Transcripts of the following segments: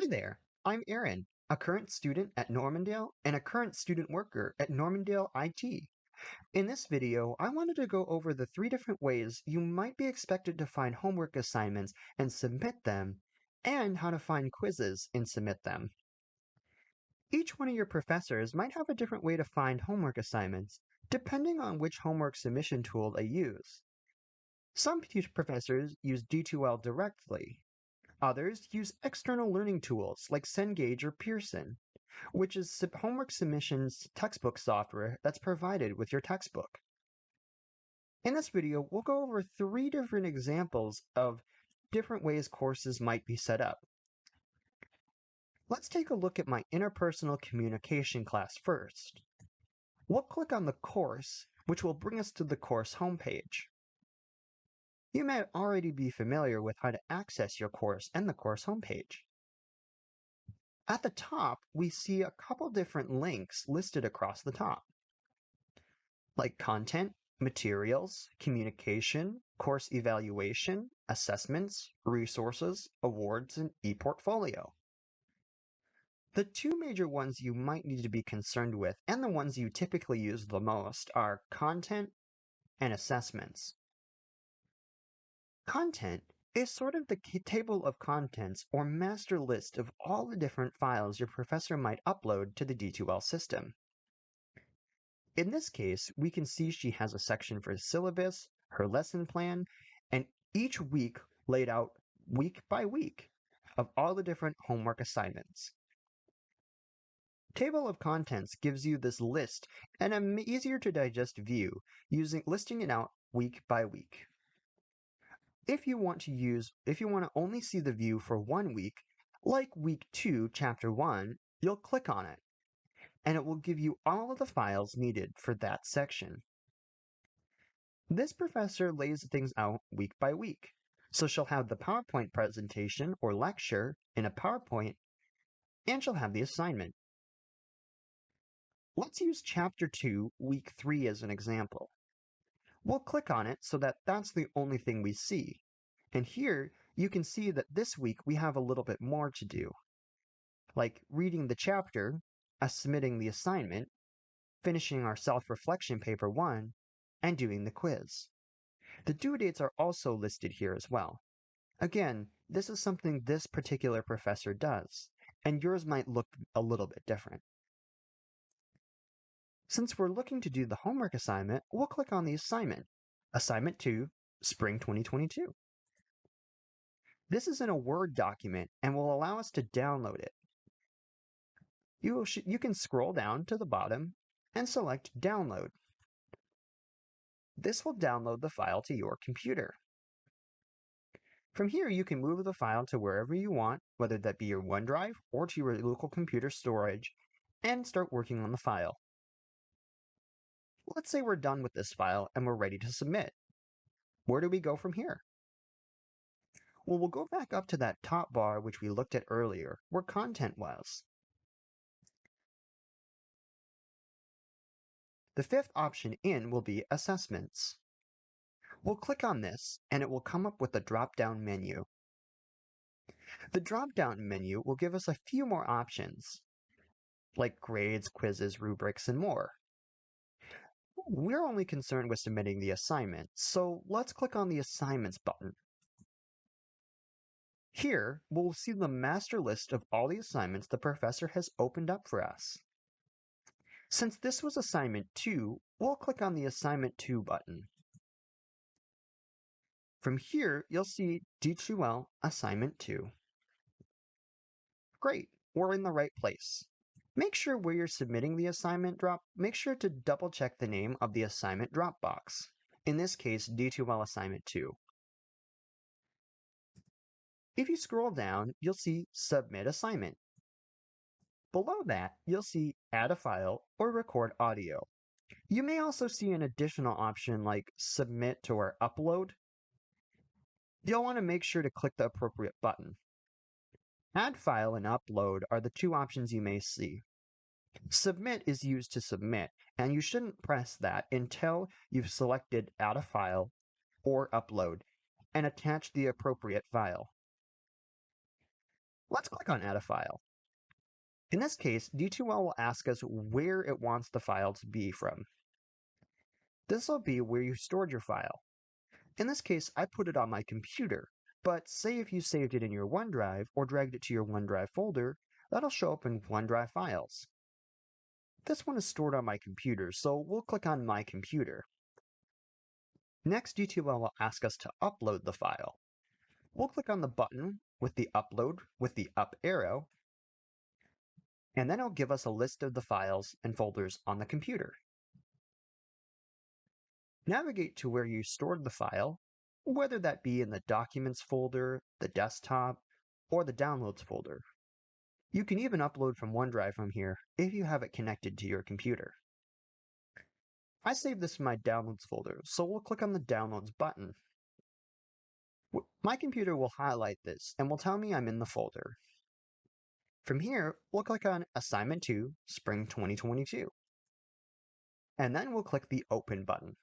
Hi there, I'm Aaron, a current student at Normandale and a current student worker at Normandale IT. In this video, I wanted to go over the 3 different ways you might be expected to find homework assignments and submit them, and how to find quizzes and submit them. Each one of your professors might have a different way to find homework assignments, depending on which homework submission tool they use. Some professors use D2L directly. Others use external learning tools like Cengage or Pearson, which is homework submissions textbook software that's provided with your textbook. In this video, we'll go over 3 different examples of different ways courses might be set up. Let's take a look at my interpersonal communication class first. We'll click on the course, which will bring us to the course homepage. You may already be familiar with how to access your course and the course homepage. At the top, we see a couple different links listed across the top, like content, materials, communication, course evaluation, assessments, resources, awards, and ePortfolio. The 2 major ones you might need to be concerned with, and the ones you typically use the most, are content and assessments. Content is sort of the table of contents or master list of all the different files your professor might upload to the D2L system. In this case, we can see she has a section for syllabus, her lesson plan, and each week laid out week by week of all the different homework assignments. Table of contents gives you this list and an easier to digest view listing it out week by week. If you want to only see the view for 1 week, like week 2, chapter 1, you'll click on it, and it will give you all of the files needed for that section. This professor lays things out week by week, so she'll have the PowerPoint presentation or lecture in a PowerPoint, and she'll have the assignment. Let's use chapter 2, week 3 as an example. We'll click on it so that that's the only thing we see. And here, you can see that this week we have a little bit more to do, like reading the chapter, submitting the assignment, finishing our self-reflection paper 1, and doing the quiz. The due dates are also listed here as well. Again, this is something this particular professor does, and yours might look a little bit different. Since we're looking to do the homework assignment, we'll click on the assignment, Assignment 2, Spring 2022. This is in a Word document and will allow us to download it. You can scroll down to the bottom and select Download. This will download the file to your computer. From here, you can move the file to wherever you want, whether that be your OneDrive or to your local computer storage, and start working on the file. Let's say we're done with this file and we're ready to submit. Where do we go from here? Well, we'll go back up to that top bar which we looked at earlier, where content was. The 5th option in will be Assessments. We'll click on this, and it will come up with a drop-down menu. The drop-down menu will give us a few more options, like grades, quizzes, rubrics, and more. We're only concerned with submitting the assignment, so let's click on the Assignments button. Here, we'll see the master list of all the assignments the professor has opened up for us. Since this was Assignment 2, we'll click on the Assignment 2 button. From here, you'll see D2L Assignment 2. Great, we're in the right place. Make sure where you're submitting the assignment make sure to double check the name of the assignment drop box. In this case, D2L Assignment 2. If you scroll down, you'll see Submit Assignment. Below that, you'll see Add a File or Record Audio. You may also see an additional option like Submit or Upload. You'll want to make sure to click the appropriate button. Add File and Upload are the 2 options you may see. Submit is used to submit, and you shouldn't press that until you've selected Add a File or Upload and attach the appropriate file. Let's click on Add a File. In this case, D2L will ask us where it wants the file to be from. This will be where you stored your file. In this case, I put it on my computer, but say if you saved it in your OneDrive or dragged it to your OneDrive folder, that'll show up in OneDrive files. This one is stored on my computer, so we'll click on My Computer. Next, D2L will ask us to upload the file. We'll click on the button with the upload with the up arrow, and then it'll give us a list of the files and folders on the computer. Navigate to where you stored the file, whether that be in the Documents folder, the desktop, or the Downloads folder. You can even upload from OneDrive from here if you have it connected to your computer. I saved this in my Downloads folder, so we'll click on the Downloads button. My computer will highlight this and will tell me I'm in the folder. From here, we'll click on Assignment 2, Spring 2022. And then we'll click the Open button.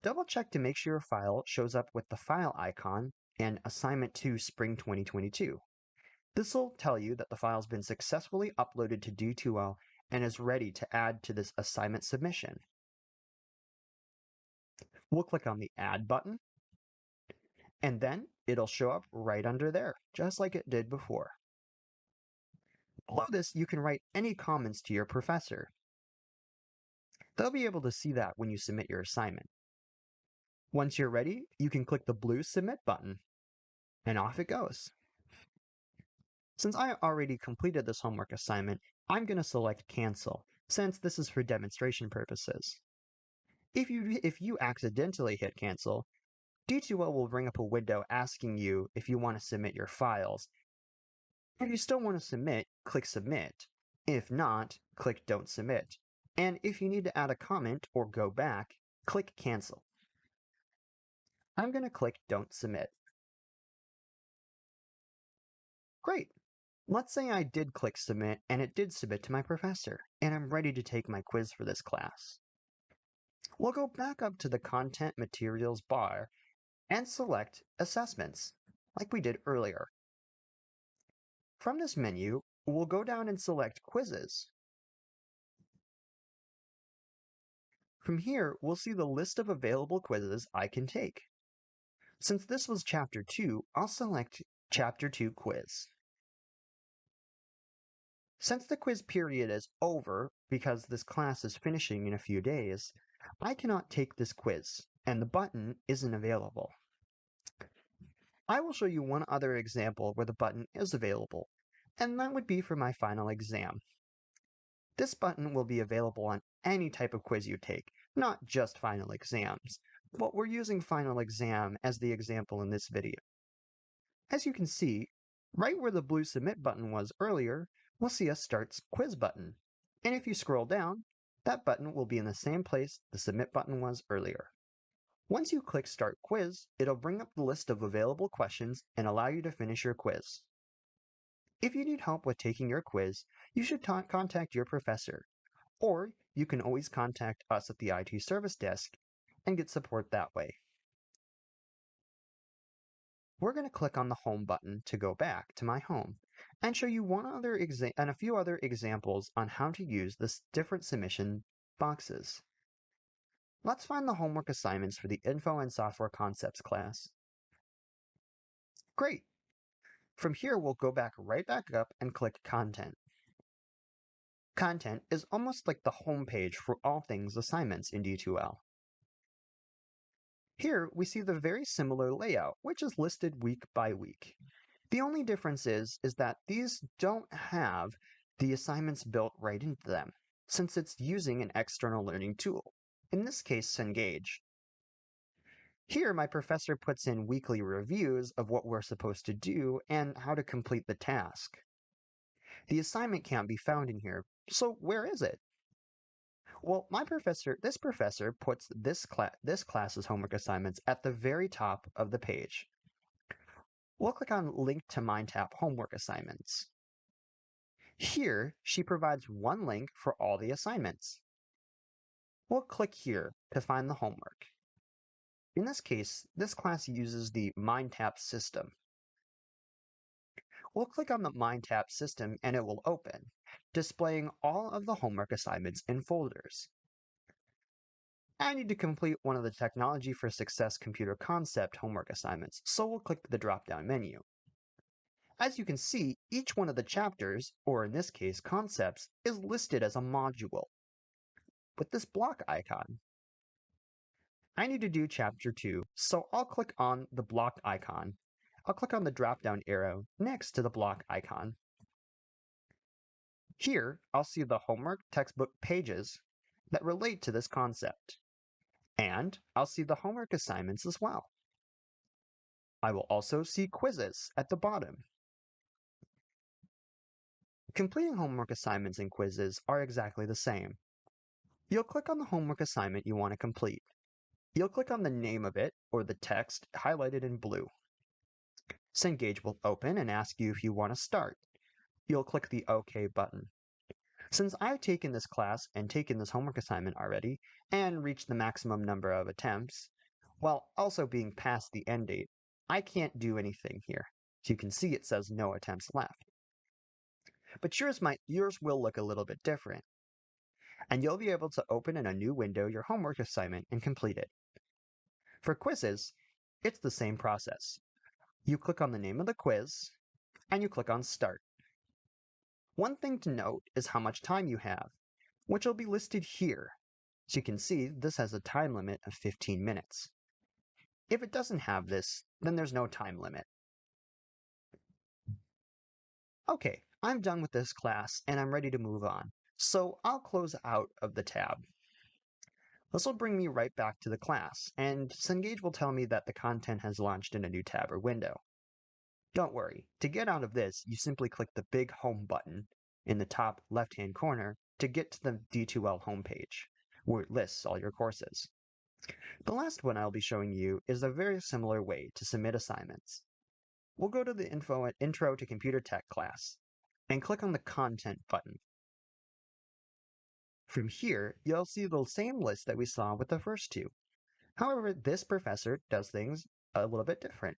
Double check to make sure your file shows up with the file icon and Assignment 2 Spring 2022. This will tell you that the file has been successfully uploaded to D2L and is ready to add to this assignment submission. We'll click on the Add button, and then it'll show up right under there, just like it did before. Below this, you can write any comments to your professor. They'll be able to see that when you submit your assignment. Once you're ready, you can click the blue Submit button, and off it goes. Since I already completed this homework assignment, I'm going to select Cancel, since this is for demonstration purposes. If you accidentally hit Cancel, D2L will bring up a window asking you if you want to submit your files. If you still want to submit, click Submit. If not, click Don't Submit. And if you need to add a comment or go back, click Cancel. I'm going to click Don't Submit. Great! Let's say I did click Submit and it did submit to my professor, and I'm ready to take my quiz for this class. We'll go back up to the Content Materials bar and select Assessments, like we did earlier. From this menu, we'll go down and select Quizzes. From here, we'll see the list of available quizzes I can take. Since this was Chapter 2, I'll select Chapter 2 Quiz. Since the quiz period is over, because this class is finishing in a few days, I cannot take this quiz, and the button isn't available. I will show you one other example where the button is available, and that would be for my final exam. This button will be available on any type of quiz you take, not just final exams, but we're using final exam as the example in this video. As you can see, right where the blue Submit button was earlier, we'll see a Start Quiz button. And if you scroll down, that button will be in the same place the Submit button was earlier. Once you click Start Quiz, it'll bring up the list of available questions and allow you to finish your quiz. If you need help with taking your quiz, you should contact your professor, or you can always contact us at the IT Service Desk and get support that way. We're going to click on the Home button to go back to my home and show you a few other examples on how to use the different submission boxes. Let's find the homework assignments for the Info and Software Concepts class. Great! From here, we'll go right back up and click Content. Content is almost like the home page for all things assignments in D2L. Here, we see the very similar layout, which is listed week by week. The only difference is that these don't have the assignments built right into them, since it's using an external learning tool, in this case, Cengage. Here, my professor puts in weekly reviews of what we're supposed to do and how to complete the task. The assignment can't be found in here, so where is it? Well, this professor puts this class's homework assignments at the very top of the page. We'll click on Link to MindTap Homework Assignments. Here, she provides one link for all the assignments. We'll click here to find the homework. In this case, this class uses the MindTap system. we'll click on the Mind tab system and it will open, displaying all of the homework assignments in folders. I need to complete one of the Technology for Success computer concept homework assignments, so we'll click the drop-down menu. As you can see, each one of the chapters, or in this case concepts, is listed as a module with this block icon. I need to do chapter 2, so I'll click on the block icon. I'll click on the drop-down arrow next to the block icon. Here, I'll see the homework textbook pages that relate to this concept. And I'll see the homework assignments as well. I will also see quizzes at the bottom. Completing homework assignments and quizzes are exactly the same. You'll click on the homework assignment you want to complete. You'll click on the name of it, or the text highlighted in blue. Cengage will open and ask you if you want to start. You'll click the OK button. Since I've taken this class and taken this homework assignment already, and reached the maximum number of attempts, while also being past the end date, I can't do anything here. As you can see, it says no attempts left. But yours will look a little bit different. And you'll be able to open in a new window your homework assignment and complete it. For quizzes, it's the same process. You click on the name of the quiz, and you click on Start. One thing to note is how much time you have, which will be listed here. As you can see, this has a time limit of 15 minutes. If it doesn't have this, then there's no time limit. Okay, I'm done with this class and I'm ready to move on, so I'll close out of the tab. This will bring me right back to the class, and Cengage will tell me that the content has launched in a new tab or window. Don't worry, to get out of this, you simply click the big Home button in the top left-hand corner to get to the D2L homepage, where it lists all your courses. The last one I'll be showing you is a very similar way to submit assignments. We'll go to the Intro to Computer Tech class and click on the Content button. From here, you'll see the same list that we saw with the first two. However, this professor does things a little bit different.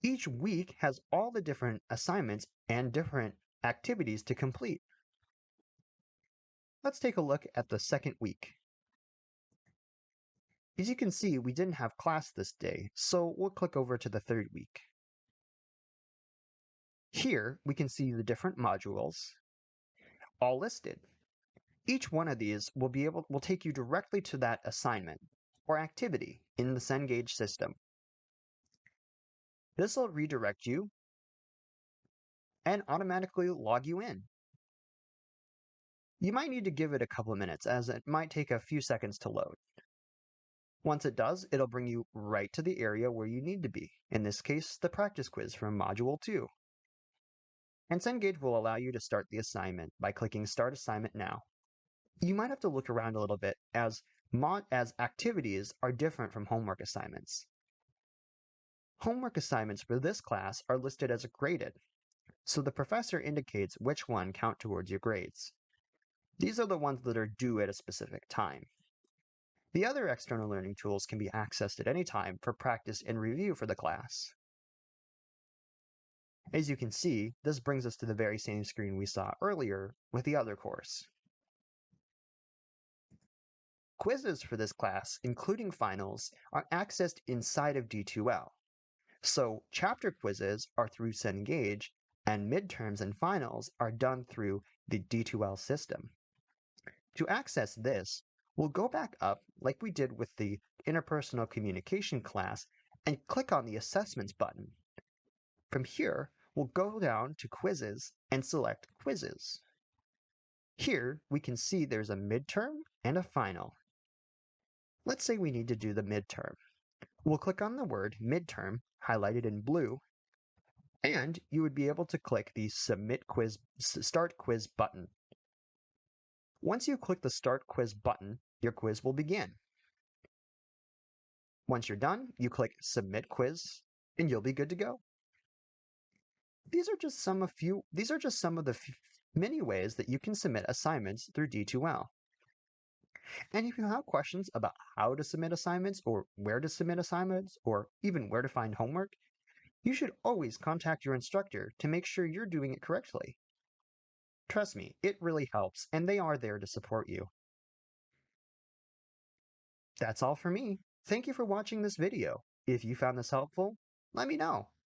Each week has all the different assignments and different activities to complete. Let's take a look at the second week. As you can see, we didn't have class this day, so we'll click over to the third week. Here, we can see the different modules, all listed. Each one of these will take you directly to that assignment or activity in the Cengage system. This will redirect you and automatically log you in. You might need to give it a couple of minutes, as it might take a few seconds to load. Once it does, it'll bring you right to the area where you need to be, in this case, the practice quiz from Module 2. And Cengage will allow you to start the assignment by clicking Start Assignment Now. You might have to look around a little bit, as activities are different from homework assignments. Homework assignments for this class are listed as graded, so the professor indicates which one count towards your grades. These are the ones that are due at a specific time. The other external learning tools can be accessed at any time for practice and review for the class. As you can see, this brings us to the very same screen we saw earlier with the other course. Quizzes for this class, including finals, are accessed inside of D2L. So chapter quizzes are through Cengage, and midterms and finals are done through the D2L system. To access this, we'll go back up like we did with the interpersonal communication class and click on the Assessments button. From here, we'll go down to Quizzes and select Quizzes. Here, we can see there's a midterm and a final. Let's say we need to do the midterm. We'll click on the word midterm, highlighted in blue, and you would be able to click the Start Quiz button. Once you click the Start Quiz button, your quiz will begin. Once you're done, you click Submit Quiz, and you'll be good to go. These are just some of the many ways that you can submit assignments through D2L. And if you have questions about how to submit assignments, or where to submit assignments, or even where to find homework, You should always contact your instructor to make sure you're doing it correctly. Trust me, it really helps, and they are there to support you. That's all for me. Thank you for watching this video. If you found this helpful, let me know.